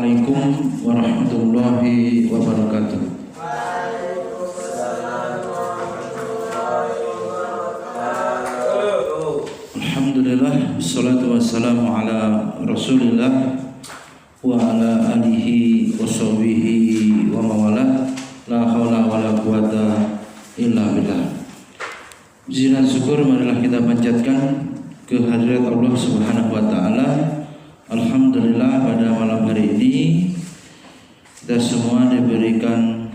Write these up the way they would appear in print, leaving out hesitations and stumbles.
Assalamualaikum warahmatullahi wabarakatuh. Alhamdulillah, wassalatu wassalamu ala Rasulillah wa ala alihi wa sahbihi wa mawala. La haula wala quwata illa billah. Puji dan syukur marilah kita panjatkan kehadirat Allah Subhanahu wa taala. Alhamdulillah pada malam hari ini kita semua diberikan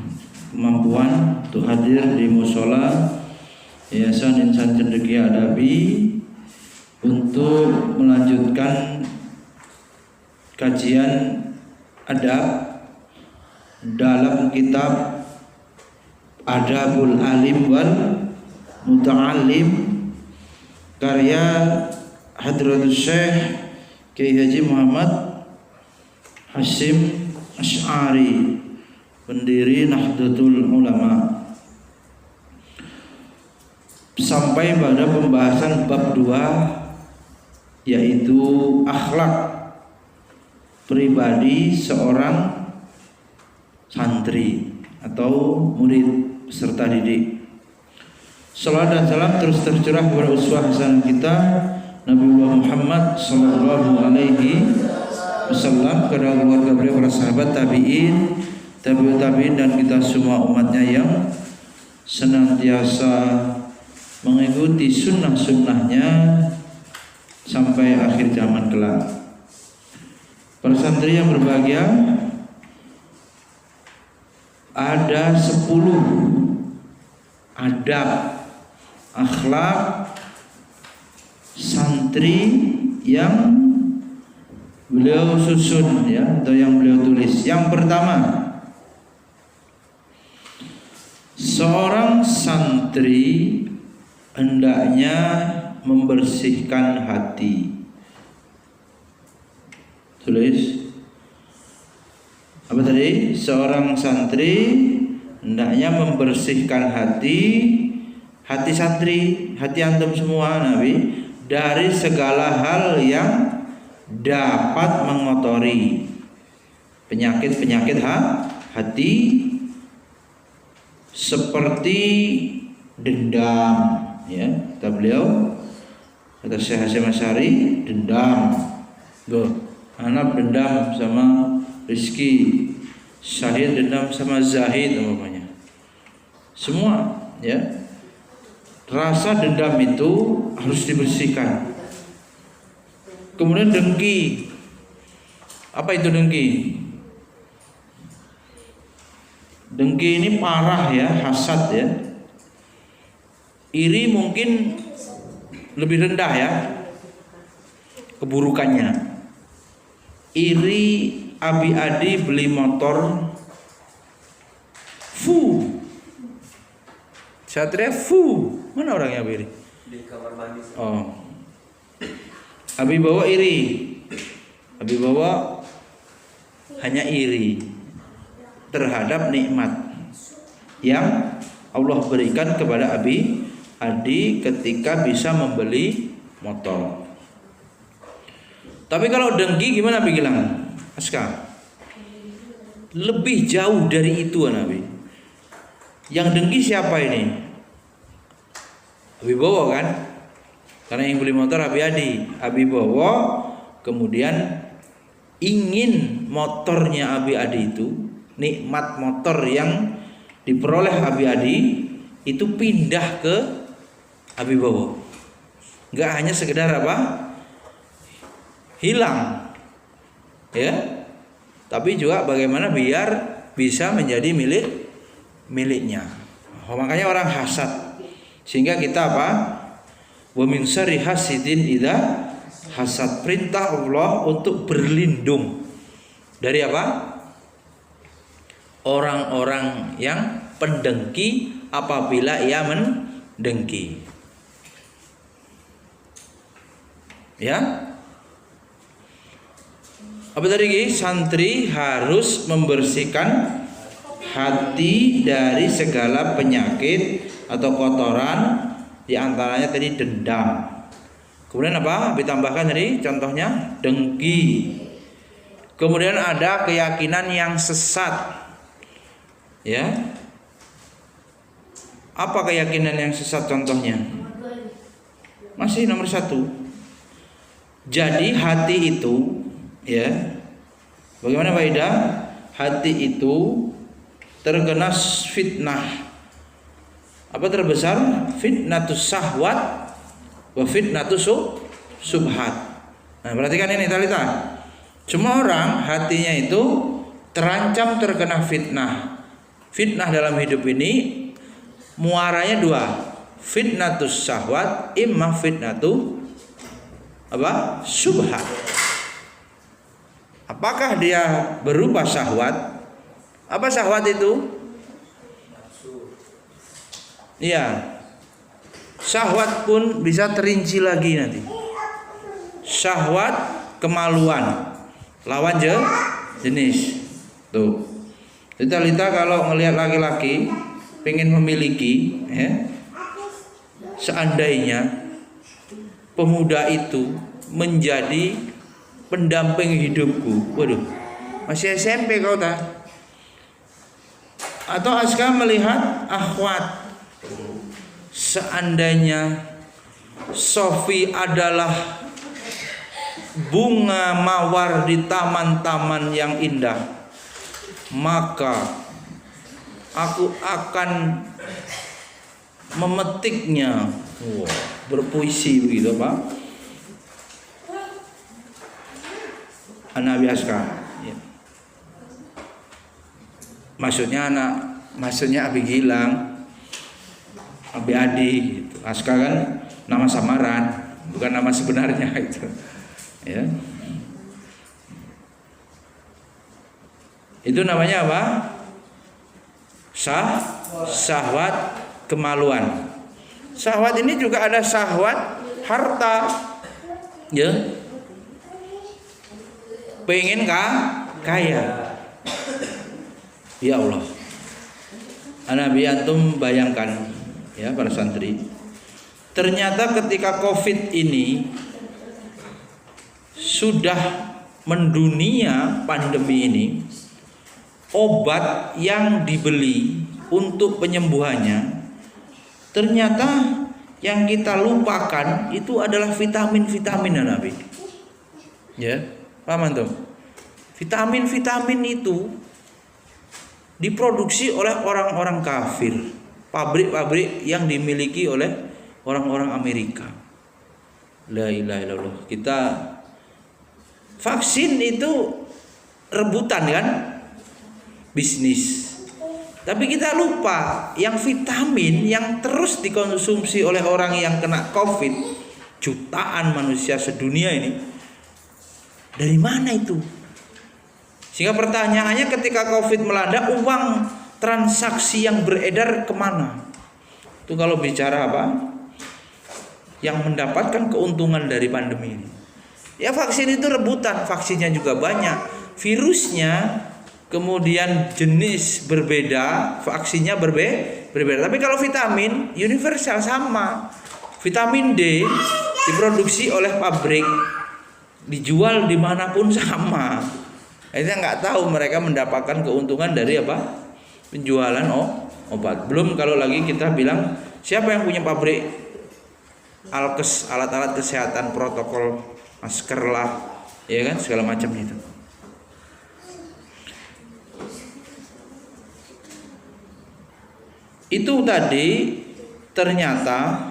kemampuan untuk hadir di mushola Yayasan Insan Cendekia Adabi untuk melanjutkan kajian adab dalam kitab Adabul Alim wal Muta'allim karya Hadratus Syekh Kiai Haji Muhammad Hasyim Asy'ari, pendiri Nahdlatul Ulama. Sampai pada pembahasan bab 2, yaitu akhlak pribadi seorang santri atau murid peserta didik. Salawat dan salam terus tercurah kepada uswah hasanah kita Nabi Muhammad sallallahu alaihi wasallam, kepada keluarga beliau, para sahabat, tabi'in, tabi'ut tabi'in, dan kita semua umatnya yang senantiasa mengikuti sunnah-sunnahnya sampai akhir zaman kelak. Para santri yang berbahagia, ada 10 adab akhlak santri yang beliau susun ya, atau yang beliau tulis. Yang pertama, seorang santri hendaknya membersihkan hati. Tulis apa tadi? Seorang santri hendaknya membersihkan hati santri, hati antum semua Nabi, dari segala hal yang dapat mengotori penyakit-penyakit hati, seperti dendam ya. Kata beliau, kata Syekh Hasyim Asy'ari, dendam. Anak dendam sama Rizki, Syahid dendam sama Zahid umpamanya. Semua ya. Rasa dendam itu harus dibersihkan. Kemudian dengki. Apa itu dengki? Dengki ini parah ya, hasad ya. Iri mungkin lebih rendah ya keburukannya. Iri Abi Adi beli motor Satria mana orangnya iri? Di kamar mandi. Oh, Abi bawa iri. Abi bawa hanya iri terhadap nikmat yang Allah berikan kepada Abi Adi ketika bisa membeli motor. Tapi kalau dengki gimana Abi Gilang? Aska, lebih jauh dari itu Nabi. Yang dengki siapa ini? Abi Bowo kan? Karena yang beli motor Abi Adi. Abi Bowo kemudian ingin motornya Abi Adi itu, nikmat motor yang diperoleh Abi Adi itu pindah ke Abi Bowo. Enggak hanya sekedar apa? Hilang. Ya. Tapi juga bagaimana biar bisa menjadi miliknya. Makanya orang hasad. Sehingga kita apa? Wa min syarri hasidin idza hasad. Perintah Allah untuk berlindung dari apa? Orang-orang yang pendengki apabila ia mendengki. Ya. Apa tadi? Santri harus membersihkan hati dari segala penyakit atau kotoran, di antaranya tadi dendam. Kemudian apa? Ditambahkan tadi contohnya dengki. Kemudian ada keyakinan yang sesat. Ya. Apa keyakinan yang sesat contohnya? Masih nomor 1. Jadi hati itu, ya. Bagaimana Pak Ida? Hati itu terkena fitnah. Apa terbesar? Fitnatus syahwat wa fitnatus subhat. Nah, perhatikan ini Talita. Semua orang hatinya itu terancam terkena fitnah. Fitnah dalam hidup ini muaranya 2. Fitnatus syahwat imma fitnatu apa? Subhat. Apakah dia berupa syahwat? Apa syahwat itu? Iya. Syahwat pun bisa terinci lagi nanti. Syahwat kemaluan. Lawan jenis. Tuh. Kita kalau ngelihat laki-laki pengen memiliki, ya, seandainya pemuda itu menjadi pendamping hidupku, waduh, masih SMP kau tak? Atau Aska melihat akhwat, seandainya Sofi adalah bunga mawar di taman-taman yang indah, maka aku akan memetiknya. Berpuisi begitu Pak. Anak biasa. Ya. Maksudnya Abi Gilang, Abi Adi gitu. Aska kan nama samaran, bukan nama sebenarnya itu. Ya. Itu namanya apa? Syahwat kemaluan. Syahwat ini juga ada syahwat harta. Ya. Pengen kaya. Ya Allah. Nabi antum bayangkan ya para santri. Ternyata ketika Covid ini sudah mendunia pandemi ini, obat yang dibeli untuk penyembuhannya ternyata yang kita lupakan itu adalah vitamin-vitamin Nabi. Ya, paham antum? Vitamin-vitamin itu diproduksi oleh orang-orang kafir, pabrik-pabrik yang dimiliki oleh orang-orang Amerika. La ilaha illallah. Kita vaksin itu rebutan kan? Bisnis. Tapi kita lupa yang vitamin yang terus dikonsumsi oleh orang yang kena Covid, jutaan manusia sedunia ini, dari mana itu? Sehingga pertanyaannya ketika Covid melanda, uang transaksi yang beredar kemana? Itu kalau bicara apa? Yang mendapatkan keuntungan dari pandemi ini. Ya vaksin itu rebutan, vaksinnya juga banyak, virusnya kemudian jenis berbeda, vaksinnya berbeda. Tapi kalau vitamin universal sama. Vitamin D diproduksi oleh pabrik, dijual dimanapun sama. Akhirnya nggak tahu mereka mendapatkan keuntungan dari apa? Penjualan obat. Belum kalau lagi kita bilang siapa yang punya pabrik alkes, alat-alat kesehatan, protokol, masker lah, ya kan, segala macam itu. Itu tadi ternyata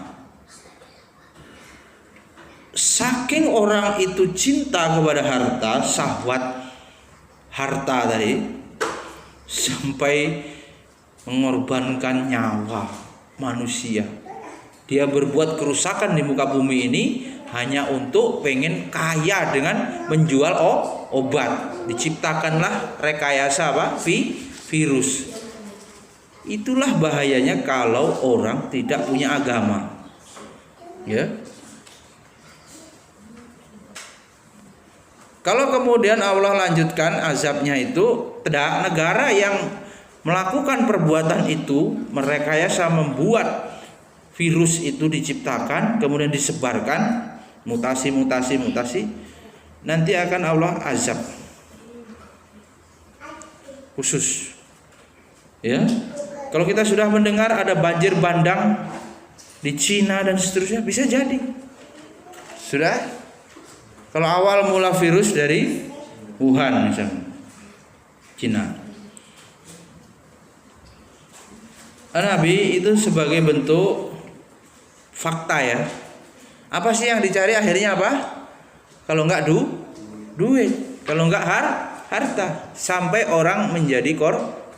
saking orang itu cinta kepada harta, syahwat harta tadi, sampai mengorbankan nyawa manusia. Dia berbuat kerusakan di muka bumi ini hanya untuk pengen kaya dengan menjual obat. Diciptakanlah rekayasa apa? Virus. Itulah bahayanya kalau orang tidak punya agama. Ya. Kalau kemudian Allah lanjutkan azabnya itu, tidak, negara yang melakukan perbuatan itu merekayasa membuat virus itu diciptakan kemudian disebarkan, mutasi, nanti akan Allah azab. khusus. Ya. Kalau kita sudah mendengar ada banjir bandang di Cina dan seterusnya, bisa jadi. Sudah. Kalau awal mula virus dari Wuhan misalnya, Cina. Nabi itu sebagai bentuk fakta ya. Apa sih yang dicari akhirnya apa? Kalau enggak duit, kalau enggak harta, sampai orang menjadi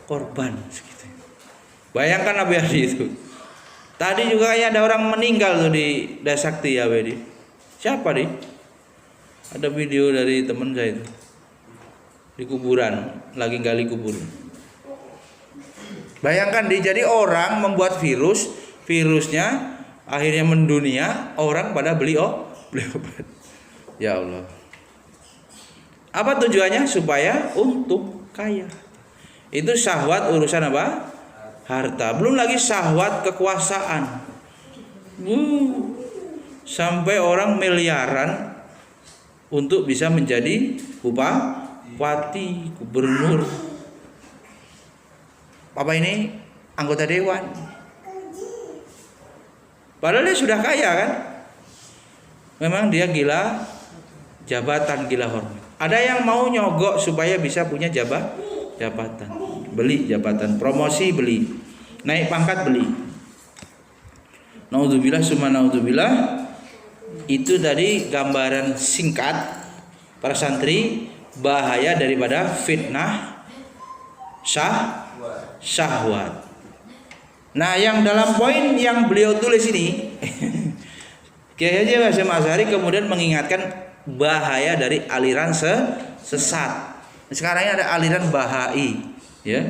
korban segitu. Bayangkan Nabi Adi itu. Tadi juga kayak ada orang meninggal tuh di Dasakti ya, Bedi. Siapa nih? Ada video dari teman saya itu. Di kuburan, lagi gali kubur. Bayangkan jadi orang membuat virusnya akhirnya mendunia, orang pada beli obat. Ya Allah. Apa tujuannya? Supaya untuk kaya. Itu syahwat urusan apa? Harta. Belum lagi syahwat kekuasaan. Sampai orang miliaran untuk bisa menjadi bupati, gubernur. Apa ini anggota dewan? Padahal dia sudah kaya kan? Memang dia gila jabatan, gila hormat. Ada yang mau nyogok supaya bisa punya jabatan. Beli jabatan, promosi beli, naik pangkat beli. Naudzubillah summa naudzubillah. Itu tadi gambaran singkat para santri bahaya daripada fitnah syahwat. Nah, yang dalam poin yang beliau tulis ini Kiai Haji Hasyim Asy'ari kemudian mengingatkan bahaya dari aliran sesat. Sekarang ini ada aliran Bahai ya,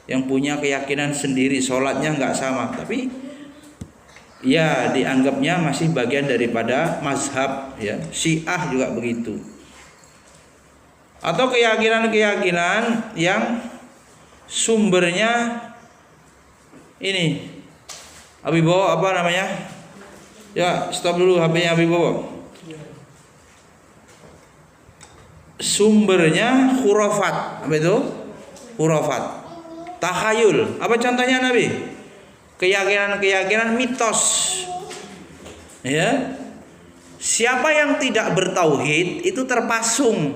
yang punya keyakinan sendiri, sholatnya nggak sama, tapi ya dianggapnya masih bagian daripada mazhab ya. Syiah juga begitu. Atau keyakinan-keyakinan yang sumbernya ini. Abi bawa apa namanya? Ya, stop dulu HP-nya Abi bawa. Sumbernya khurafat. Apa itu? Khurafat. Takhayul. Apa contohnya Nabi? Keyakinan-keyakinan mitos. Ya. Siapa yang tidak bertauhid itu terpasung.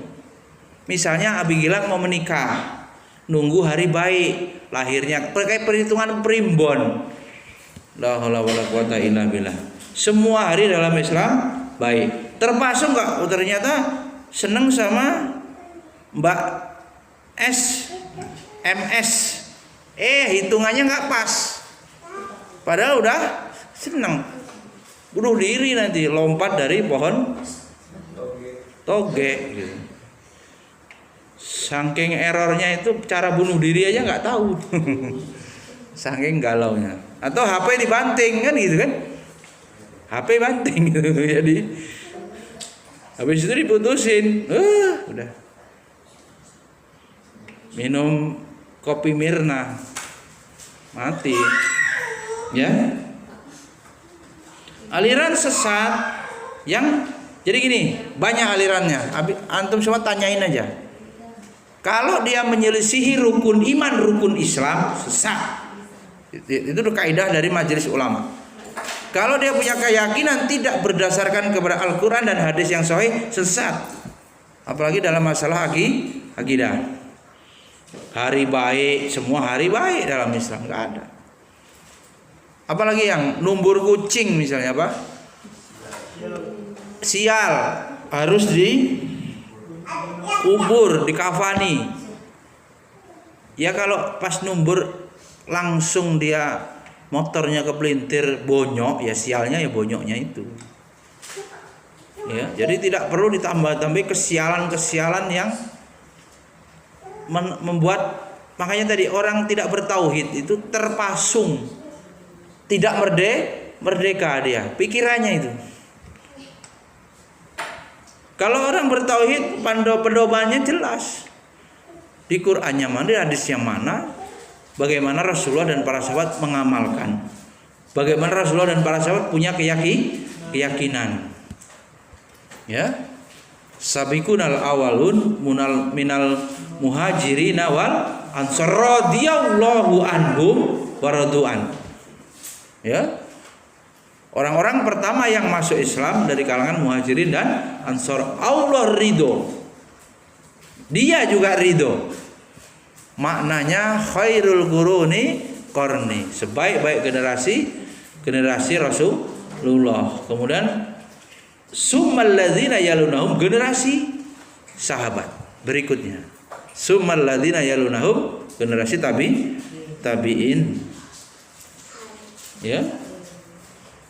Misalnya Abi Gilang mau menikah, nunggu hari baik lahirnya, pakai perhitungan primbon. La haula wala quwata illa billah. Semua hari dalam Islam baik. Terpasung enggak? Oh, ternyata seneng sama Mbak S MS. Hitungannya enggak pas. Padahal udah seneng. Bunuh diri nanti, lompat dari pohon toge gitu. Saking errornya itu cara bunuh diri aja nggak tahu. Saking galaunya. Atau HP dibanting kan gitu kan? HP banting gitu. Jadi habis itu diputusin. Udah. Minum kopi Mirna. Mati. Ya. Aliran sesat yang jadi gini, banyak alirannya. Antum semua tanyain aja. Kalau dia menyelisihi rukun iman, rukun Islam, sesat. Itu kaidah dari majelis ulama. Kalau dia punya keyakinan tidak berdasarkan kepada Al-Quran dan hadis yang sahih, sesat. Apalagi dalam masalah akidah. Hari baik, semua hari baik dalam Islam nggak ada. Apalagi yang numbur kucing misalnya apa? Sial harus kubur, dikafani. Ya kalau pas numbur langsung dia motornya kepelintir bonyok, ya sialnya ya bonyoknya itu. Ya, jadi tidak perlu ditambah-tambah kesialan-kesialan yang membuat, makanya tadi orang tidak bertauhid itu terpasung, tidak merdeka dia, pikirannya itu. Kalau orang bertauhid, pedomannya jelas. Di Qur'annya mana, di hadisnya mana, bagaimana Rasulullah dan para sahabat mengamalkan. Bagaimana Rasulullah dan para sahabat punya keyakinan. Ya. Sabiqunal awalun minal muhajirin wal Ansar radhiyallahu anhum wa radu'an. Ya. Orang-orang pertama yang masuk Islam dari kalangan Muhajirin dan Ansar, Allah ridho. Dia juga ridho. Maknanya khairul quruni qarni, sebaik-baik generasi Rasulullah. Kemudian summal ladzina yalunahum, generasi sahabat berikutnya. Summal ladzina yalunahum, generasi tabi'in. Ya.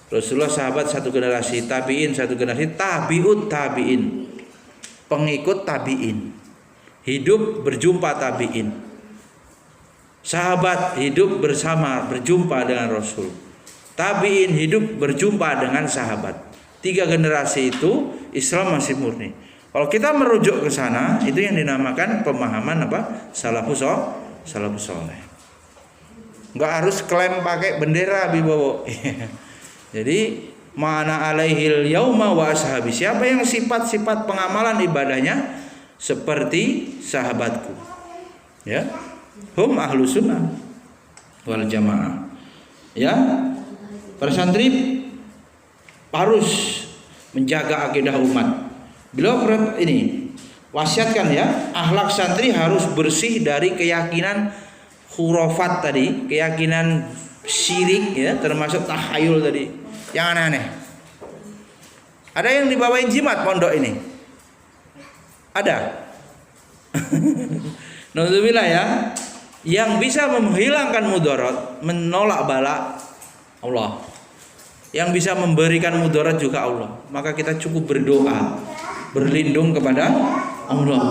Rasulullah sahabat satu generasi, tabi'in satu generasi, tabi'ut tabi'in, pengikut tabi'in, hidup berjumpa tabi'in, sahabat hidup bersama berjumpa dengan Rasul, tabi'in hidup berjumpa dengan sahabat. 3 generasi itu Islam masih murni. Kalau kita merujuk ke sana, itu yang dinamakan pemahaman apa? Salafus saleh. Enggak harus klaim pakai bendera Wibowo. Jadi mana alaihil yauma wa ashabi, siapa yang sifat-sifat pengamalan ibadahnya seperti sahabatku, ya, hum ahlu sunnah wal jamaah. Ya, para santri harus menjaga akidah umat. Beliau ini wasiatkan ya, akhlak santri harus bersih dari keyakinan khurafat tadi, keyakinan syirik ya, termasuk takhayul tadi yang aneh-aneh. Ada yang dibawain jimat pondok ini? Ada. Nauzubillah ya. Yang bisa menghilangkan mudarat, menolak bala Allah. Yang bisa memberikan mudarat juga Allah. Maka kita cukup berdoa, berlindung kepada Allah,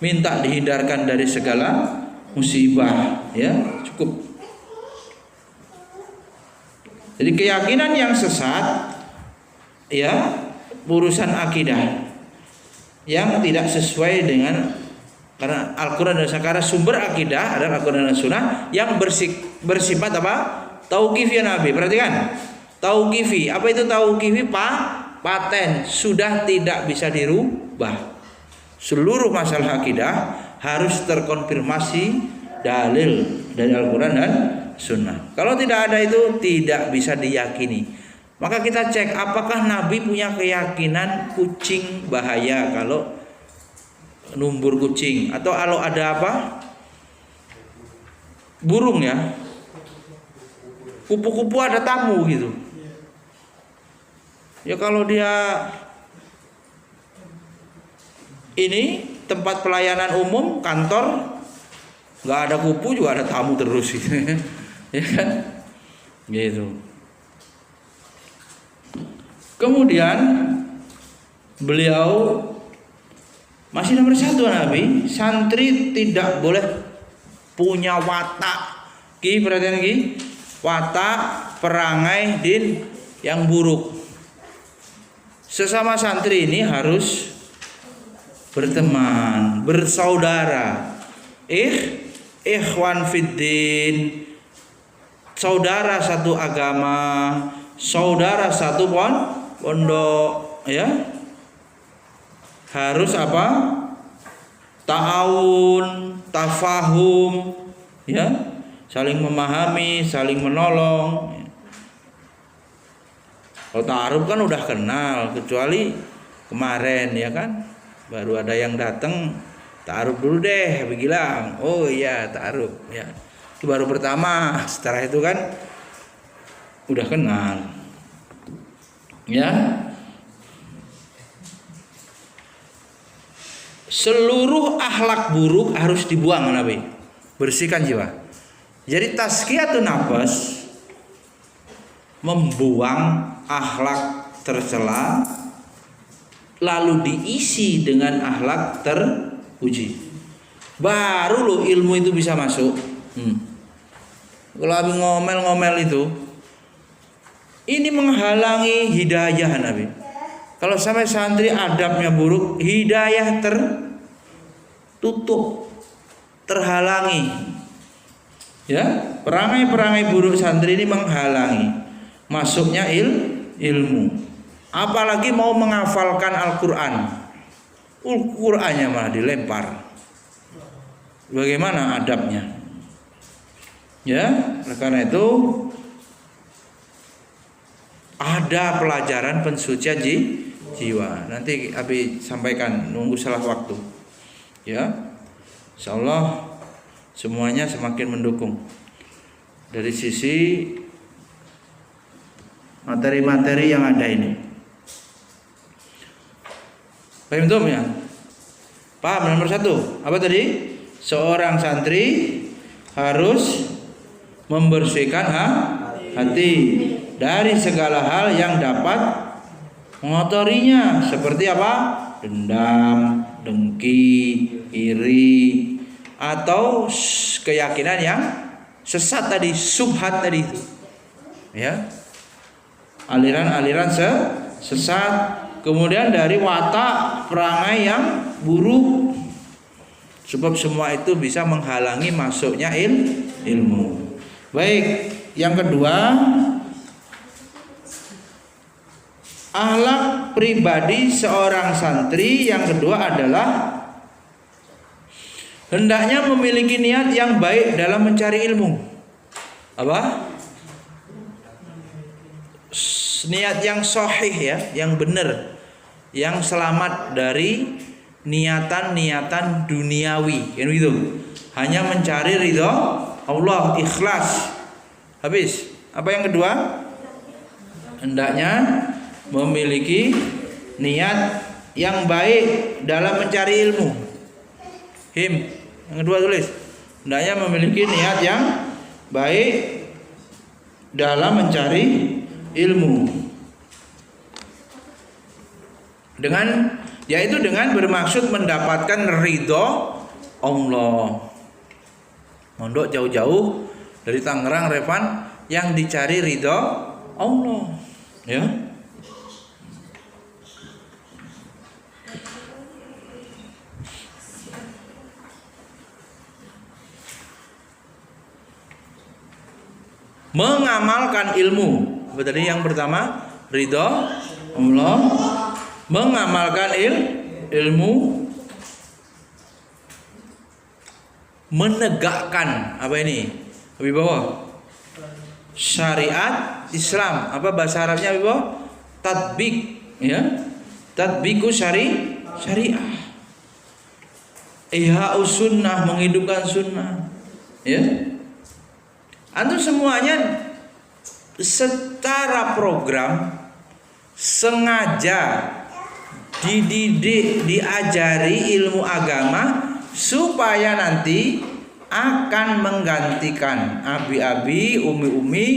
minta dihindarkan dari segala musibah ya, cukup. Jadi keyakinan yang sesat ya, urusan akidah yang tidak sesuai dengan, karena Al-Quran dan karena sumber akidah adalah Al-Quran dan Sunnah yang bersifat apa? Tauqifi ya Nabi. Perhatikan, tauqifi. Apa itu tauqifi? Paten, sudah tidak bisa dirubah. Seluruh masalah akidah harus terkonfirmasi dalil dari Al-Quran dan Sunnah. Kalau tidak ada itu tidak bisa diyakini. Maka kita cek apakah Nabi punya keyakinan kucing bahaya kalau numbur kucing, atau kalau ada apa burung ya, kupu-kupu ada tamu gitu. Ya kalau dia ini tempat pelayanan umum, kantor, nggak ada kupu juga ada tamu terus gitu. Ya kan? Gitu. Kemudian beliau masih nomor 1 Nabi, santri tidak boleh punya watak, perhatian watak perangai din yang buruk. Sesama santri ini harus berteman, bersaudara, ikhwan fiddin, saudara satu agama, saudara satu pondok ya. Harus apa? Ta'awun, tafahum ya, saling memahami, saling menolong. Kalau ta'aruf kan udah kenal, kecuali kemarin ya kan, baru ada yang datang, ta'aruf dulu deh, bilang, oh iya ta'aruf ya. Itu baru pertama, setelah itu kan udah kenal. Ya. Seluruh akhlak buruk harus dibuang Nabi. Bersihkan jiwa. Jadi tazkiyatun nafas, membuang akhlak tercela lalu diisi dengan akhlak terpuji. Baru lo ilmu itu bisa masuk. Kalau habis ngomel-ngomel itu, ini menghalangi hidayah Nabi. Kalau sampai santri adabnya buruk, hidayah tertutup, terhalangi. Ya, perangai-perangai buruk santri ini menghalangi masuknya ilmu. Apalagi mau menghafalkan Al-Qur'an. Qur'annya malah dilempar. bagaimana adabnya. Ya, karena itu ada pelajaran pensucian jiwa. Nanti Abi sampaikan, nunggu salah waktu. Ya, insyaallah semuanya semakin mendukung dari sisi materi-materi yang ada ini. Paham tuh ya? Paham nomor 1. Apa tadi? Seorang santri harus membersihkan hati dari segala hal yang dapat mengotorinya, seperti apa? Dendam, dengki, iri, atau keyakinan yang sesat tadi, subhat tadi itu. Ya. Aliran-aliran sesat, kemudian dari watak perangai yang buruk. Sebab semua itu bisa menghalangi masuknya ilmu. Baik, yang kedua, akhlak pribadi seorang santri yang kedua adalah hendaknya memiliki niat yang baik dalam mencari ilmu. Apa? Niat yang sahih ya, yang benar, yang selamat dari niatan-niatan duniawi, kan begitu. Hanya mencari ridho Allah, ikhlas. Habis. Apa yang kedua? Hendaknya memiliki niat yang baik dalam mencari ilmu. Yang kedua tulis. Hendaknya memiliki niat yang baik dalam mencari ilmu. Yaitu dengan bermaksud mendapatkan ridho Allah. Mondok jauh-jauh dari Tangerang, Revan, yang dicari ridho Allah, ya. Mengamalkan ilmu. Apa tadi yang pertama? Ridho Allah. Mengamalkan ilmu. Menegakkan apa ini? Lebih bawah. Syariat Islam. Apa bahasa Arabnya lebih bawah? Tatbik, ya. Tatbiku syariah. Ihya'us sunnah, menghidupkan sunnah. Ya. Antum semuanya secara program sengaja dididik, diajari ilmu agama supaya nanti akan menggantikan abi-abi, umi-umi,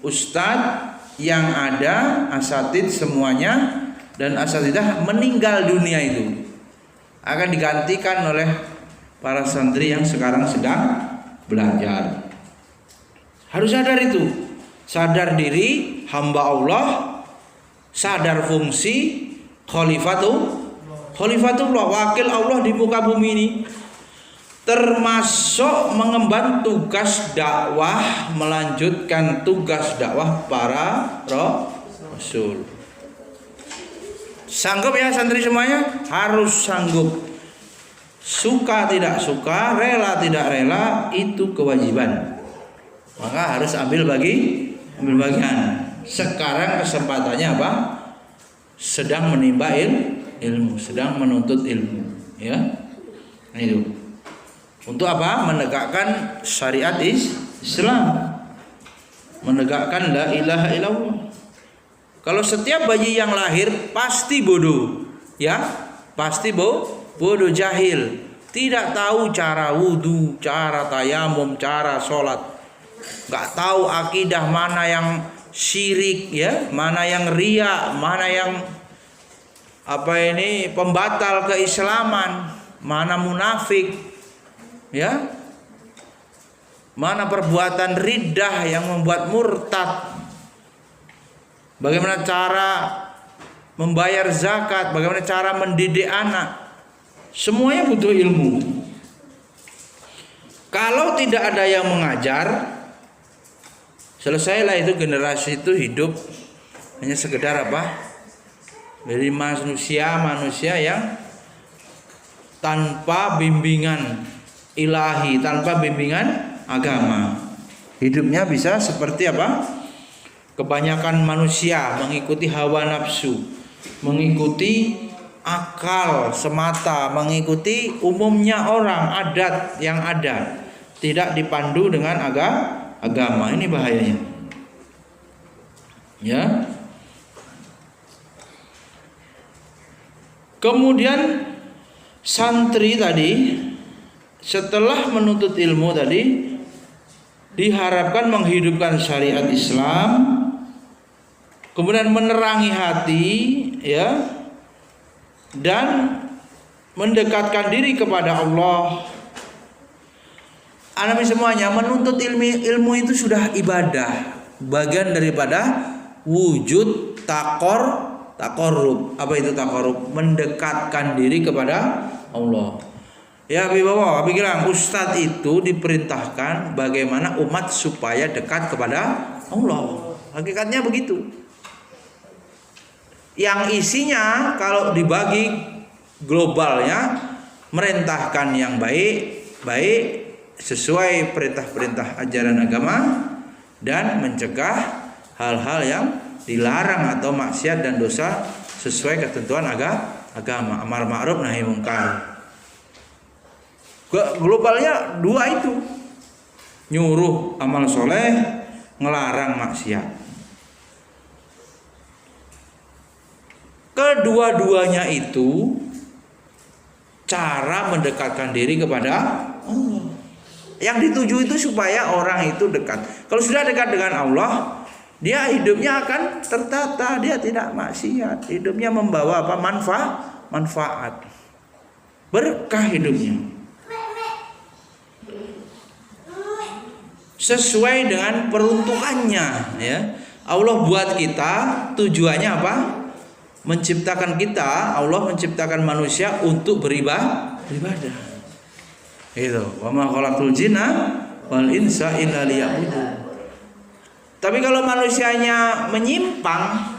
ustadz yang ada, asatid semuanya, dan asatidah meninggal dunia itu akan digantikan oleh para santri yang sekarang sedang belajar. Harus sadar itu, sadar diri hamba Allah, sadar fungsi khalifatullah, wakil Allah di muka bumi ini, termasuk mengemban tugas dakwah, melanjutkan tugas dakwah para rasul. Sanggup ya santri semuanya? Harus sanggup. Suka tidak suka, rela tidak rela, itu kewajiban. Maka harus ambil bagian. Sekarang kesempatannya apa? Sedang menimba ilmu, sedang menuntut ilmu, ya. Nah itu. Untuk apa? Menegakkan syariat Islam. Menegakkan la ilaha illallah. Kalau setiap bayi yang lahir pasti bodoh, ya. Pasti bodoh, jahil. Tidak tahu cara wudu, cara tayamum, cara sholat. Gak tahu akidah mana yang syirik, ya, mana yang riya, mana yang pembatal keislaman, mana munafik. Ya, mana perbuatan riddah yang membuat murtad, bagaimana cara membayar zakat, bagaimana cara mendidik anak, semuanya butuh ilmu. Kalau tidak ada yang mengajar, selesailah itu, generasi itu hidup hanya sekedar apa? Dari manusia yang tanpa bimbingan ilahi, tanpa bimbingan agama. Hidupnya bisa seperti apa? Kebanyakan manusia mengikuti hawa nafsu, mengikuti akal semata, mengikuti umumnya orang, adat yang ada, tidak dipandu dengan agama. Ini bahayanya. Ya. Kemudian santri tadi setelah menuntut ilmu tadi diharapkan menghidupkan syariat Islam, kemudian menerangi hati, ya, dan mendekatkan diri kepada Allah. Alami semuanya, menuntut ilmu itu sudah ibadah, bagian daripada wujud takorub. Apa itu takorub? Mendekatkan diri kepada Allah. Ya, Abi Bawa, Abi bilang Ustadz itu diperintahkan bagaimana umat supaya dekat kepada Allah. Hakikatnya begitu. Yang isinya kalau dibagi globalnya, merintahkan yang baik sesuai perintah-perintah ajaran agama, dan mencegah hal-hal yang dilarang atau maksiat dan dosa sesuai ketentuan agama, amar ma'ruf nahi mungkar. Globalnya dua itu, nyuruh amal soleh, ngelarang maksiat. Kedua-duanya itu cara mendekatkan diri kepada Allah. Yang dituju itu supaya orang itu dekat. Kalau sudah dekat dengan Allah, dia hidupnya akan tertata, dia tidak maksiat. Hidupnya membawa apa? Manfaat. Berkah hidupnya. Sesuai dengan peruntukannya, ya. Allah buat kita, tujuannya apa? Menciptakan kita, Allah menciptakan manusia untuk beribadah. Itu, wa ma khalaqtul jinna wal insa illa liya'budun. Tapi kalau manusianya menyimpang,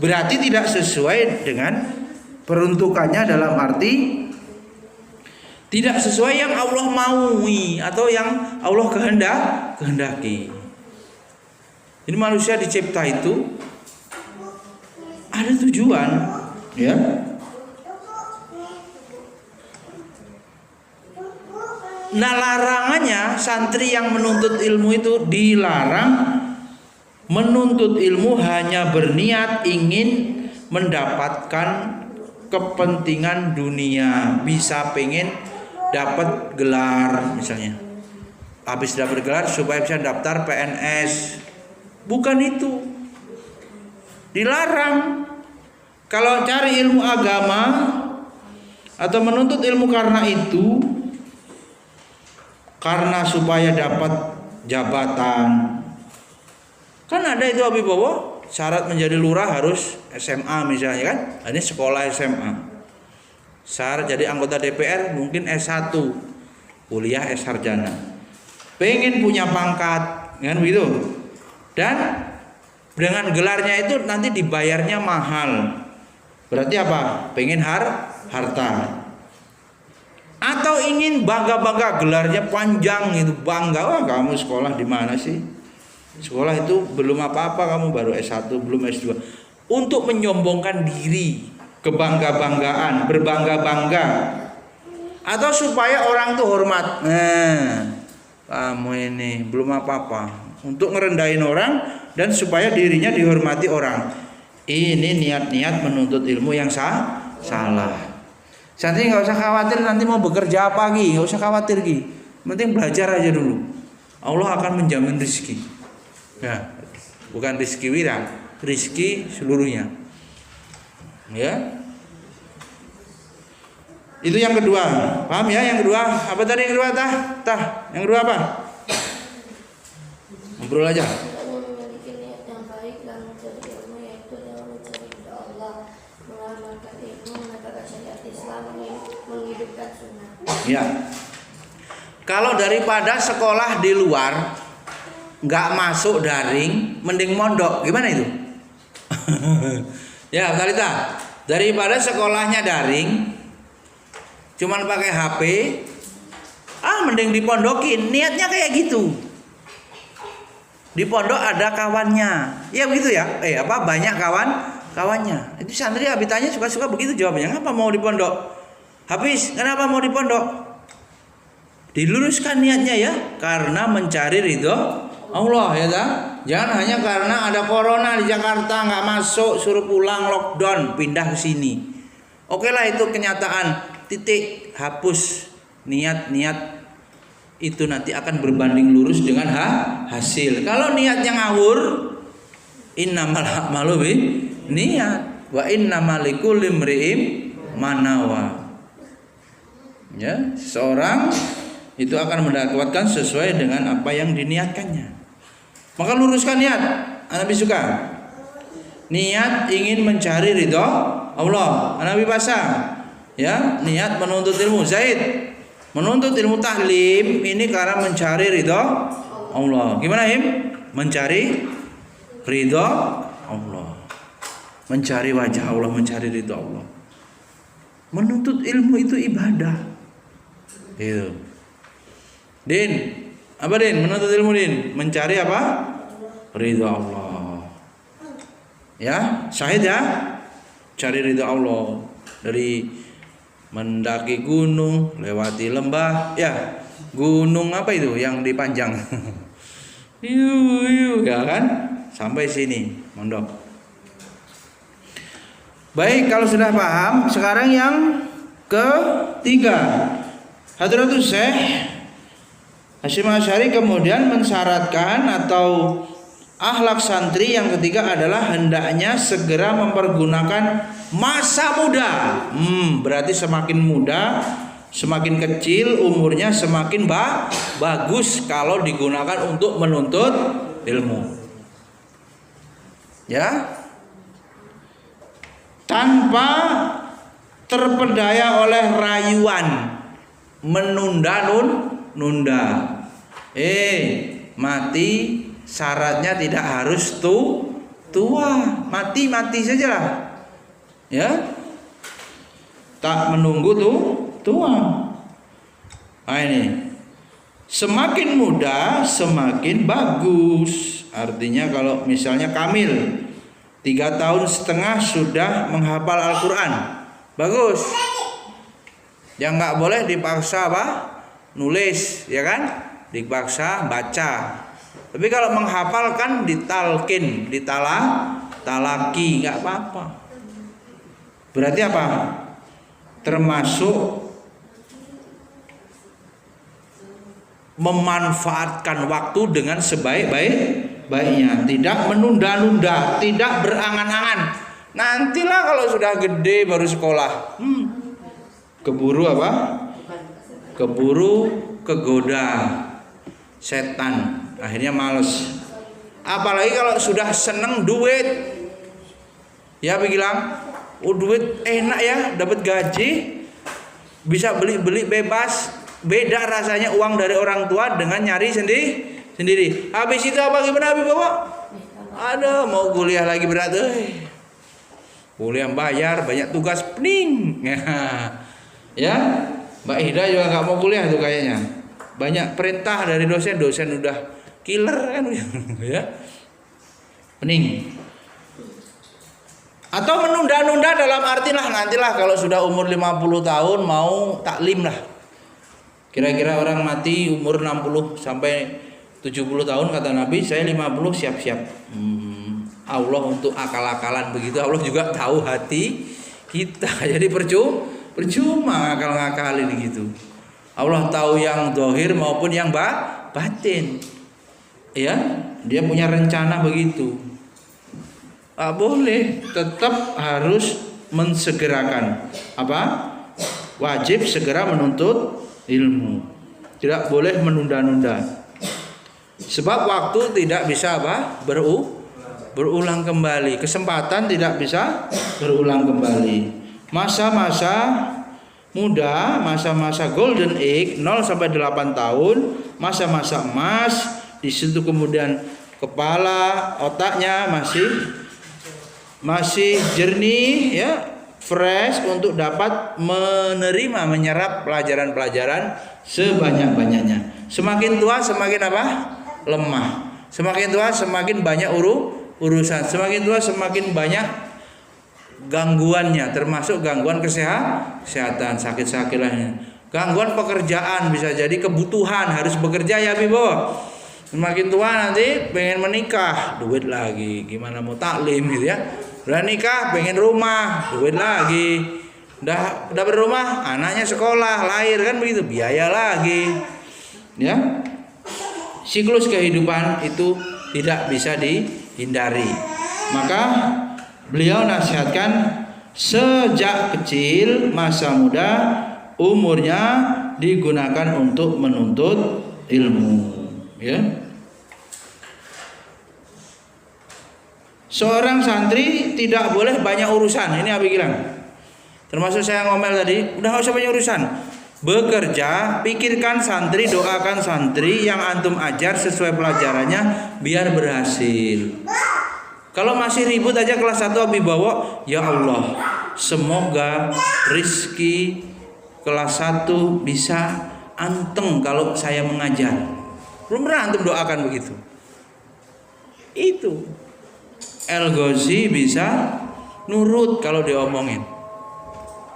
berarti tidak sesuai dengan peruntukannya, dalam arti tidak sesuai yang Allah maui atau yang Allah kehendaki. Ini manusia dicipta itu ada tujuan, ya. Nah, larangannya santri yang menuntut ilmu itu dilarang menuntut ilmu hanya berniat ingin mendapatkan kepentingan dunia, bisa pengen dapat gelar misalnya. Habis dapat gelar supaya bisa daftar PNS. Bukan itu. Dilarang. Kalau cari ilmu agama atau menuntut ilmu karena itu, karena supaya dapat jabatan. Kan ada itu Abi Bowo, syarat menjadi lurah harus SMA misalnya kan. Ini sekolah SMA. Syarat jadi anggota DPR mungkin S1, kuliah S sarjana. Pengen punya pangkat, kan begitu. Dan dengan gelarnya itu nanti dibayarnya mahal. Berarti apa? Pengen harta. Atau ingin bangga-bangga gelarnya panjang itu, bangga, wah kamu sekolah di mana sih? Sekolah itu belum apa-apa, kamu baru S1, belum S2. Untuk menyombongkan diri, kebangga-banggaan, berbangga-bangga. Atau supaya orang tuh hormat. Kamu ini belum apa-apa. Untuk ngerendahin orang dan supaya dirinya dihormati orang. Ini niat-niat menuntut ilmu yang salah. Santri nggak usah khawatir nanti mau bekerja apa lagi, nggak usah khawatir lagi. Penting belajar aja dulu. Allah akan menjamin rezeki. Ya, bukan rezeki wira, rezeki seluruhnya. Ya. Itu yang kedua. Paham ya yang kedua? Apa tadi yang kedua Yang kedua apa? Ngobrol aja. Ya. Kalau daripada sekolah di luar nggak masuk daring, mending mondok, gimana itu? Ya, Talita, daripada sekolahnya daring, cuman pakai HP, Mending dipondokin. Niatnya kayak gitu. Di pondok ada kawannya. Ya begitu ya. Banyak kawannya. Itu santri habitanya suka-suka begitu jawabnya. Ngapa mau di pondok? Habis, kenapa mau di pondok? Diluruskan niatnya ya, karena mencari ridho Allah ya kan? Jangan hanya karena ada corona di Jakarta nggak masuk, suruh pulang, lockdown, pindah ke sini. Oke lah, itu kenyataan. Titik, hapus niat-niat itu nanti akan berbanding lurus dengan hasil. Kalau niatnya ngawur, innamal a'malu niat wa innamal likulli imri'in ma nawa. Ya, seorang itu akan mendapatkan sesuai dengan apa yang diniatkannya. Maka luruskan niat. Nabi suka niat ingin mencari ridho Allah. Nabi pasang ya, niat menuntut ilmu. Zaid menuntut ilmu tahlim ini karena mencari ridho Allah. Gimana Him? Mencari ridho Allah, mencari wajah Allah, mencari ridho Allah. Menuntut ilmu itu ibadah. Itu. Din, apa Din? Menuntut ilmu Din, mencari apa? Ridho Allah. Ya, syahid ya. Cari ridho Allah dari mendaki gunung, lewati lembah, ya. Gunung apa itu yang dipanjang? Ya kan? Sampai sini, mondok. Baik, kalau sudah paham, sekarang yang ketiga. Hadratus Syekh Hasyim Asy'ari kemudian mensyaratkan atau akhlak santri yang ketiga adalah hendaknya segera mempergunakan masa muda. Berarti semakin muda, semakin kecil umurnya semakin bagus kalau digunakan untuk menuntut ilmu. Ya. Tanpa terpedaya oleh rayuan menunda-nunda. Mati syaratnya tidak harus tua. Mati saja lah. Ya. Tak menunggu tua. Nah ini. Semakin muda semakin bagus. Artinya kalau misalnya kamil 3,5 tahun sudah menghafal Al-Quran, bagus. Yang nggak boleh dipaksa apa? Nulis, ya kan? Dipaksa baca. Tapi kalau menghafal kan ditalkin, talaki, nggak apa-apa. Berarti apa? Termasuk memanfaatkan waktu dengan sebaik-baiknya, tidak menunda-nunda, tidak berangan-angan. Nantilah kalau sudah gede baru sekolah. Keburu apa? Keburu kegoda setan, akhirnya males. Apalagi kalau sudah seneng duit, ya bilang, duit enak ya, dapat gaji, bisa beli bebas. Beda rasanya uang dari orang tua dengan nyari sendiri. Habis itu apa gimana Habib Bapak? Ada mau kuliah lagi berat kuliah bayar, banyak tugas, pening. Ya, Mbak Ida juga nggak mau kuliah tuh kayaknya. Banyak perintah dari dosen udah killer kan ya. Pening. Atau menunda-nunda dalam artilah nantilah kalau sudah umur 50 tahun mau taklim lah. Kira-kira orang mati umur 60 sampai 70 tahun kata Nabi, saya 50 siap-siap. Allah untuk akal-akalan begitu, Allah juga tahu hati kita. Jadi percuma ngakal-ngakalin gitu. Allah tahu yang zahir maupun yang batin. Ya, dia punya rencana begitu. Boleh, tetap harus mensegerakan. Apa? Wajib segera menuntut ilmu. Tidak boleh menunda-nunda. Sebab waktu tidak bisa apa? Berulang kembali. Kesempatan tidak bisa berulang kembali. Masa-masa muda, masa-masa golden age 0 sampai 8 tahun, masa-masa emas, di situ kemudian kepala, otaknya masih jernih ya, fresh untuk dapat menyerap pelajaran-pelajaran sebanyak-banyaknya. Semakin tua semakin apa? Lemah. Semakin tua semakin banyak urusan. Semakin tua semakin banyak gangguannya, termasuk gangguan kesehatan, sakit-sakit lainnya. Gangguan pekerjaan, bisa jadi kebutuhan harus bekerja ya Bibo. Semakin tua nanti pengen menikah, duit lagi. Gimana mau taklim gitu ya. Udah nikah pengen rumah, duit lagi. Udah berumah, anaknya sekolah, lahir kan begitu, biaya lagi. Ya. Siklus kehidupan itu tidak bisa dihindari. Maka beliau nasihatkan sejak kecil, masa muda, umurnya digunakan untuk menuntut ilmu. Ya. Seorang santri tidak boleh banyak urusan. Ini Abi bilang. Termasuk saya ngomel tadi, udah gak usah banyak urusan. Bekerja, pikirkan santri, doakan santri yang antum ajar sesuai pelajarannya biar berhasil. Kalau masih ribut aja kelas 1 Abi bawa, ya Allah, semoga rizki kelas 1 bisa anteng kalau saya mengajar. Belum pernah antum doakan begitu. Itu El-Ghazi bisa nurut kalau diomongin.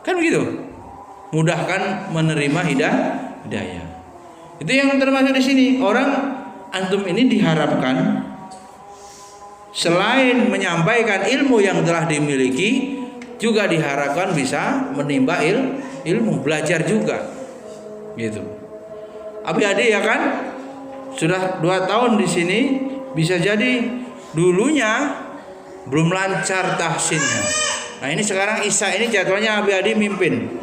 Kan begitu. Mudahkan menerima hidayah. Itu yang termasuk di sini. Orang antum ini diharapkan selain menyampaikan ilmu yang telah dimiliki, juga diharapkan bisa menimba ilmu, belajar juga. Gitu. Abi Ade ya kan? Sudah 2 tahun di sini, bisa jadi dulunya belum lancar tahsinnya. Nah ini sekarang Isya ini jadwalnya Abi Adi mimpin.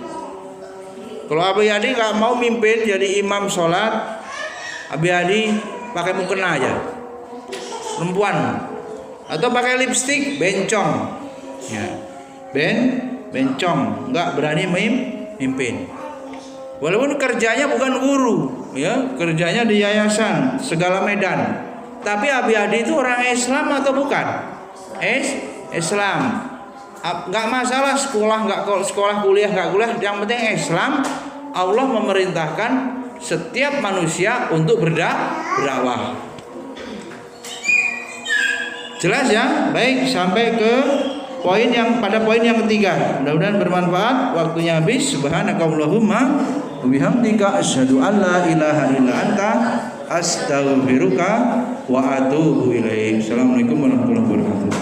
Kalau Abi Adi nggak mau mimpin jadi imam sholat, Abi Adi pakai mukena aja, perempuan, atau pakai lipstik bencong, ya, bencong, nggak berani mimpin. Walaupun kerjanya bukan guru, ya, kerjanya di yayasan segala medan. Tapi Abi Adi itu orang Islam atau bukan? Islam. Nggak masalah sekolah kuliah nggak kuliah, yang penting Islam. Allah memerintahkan setiap manusia untuk berdakwah. Jelas ya? Baik, sampai ke poin yang ketiga. Mudah-mudahan bermanfaat. Waktunya habis. Subhanakallahumma wa bihamdika asyhadu an la ilaha illa anta astaghfiruka wa atubu ilaik. Assalamualaikum warahmatullahi wabarakatuh.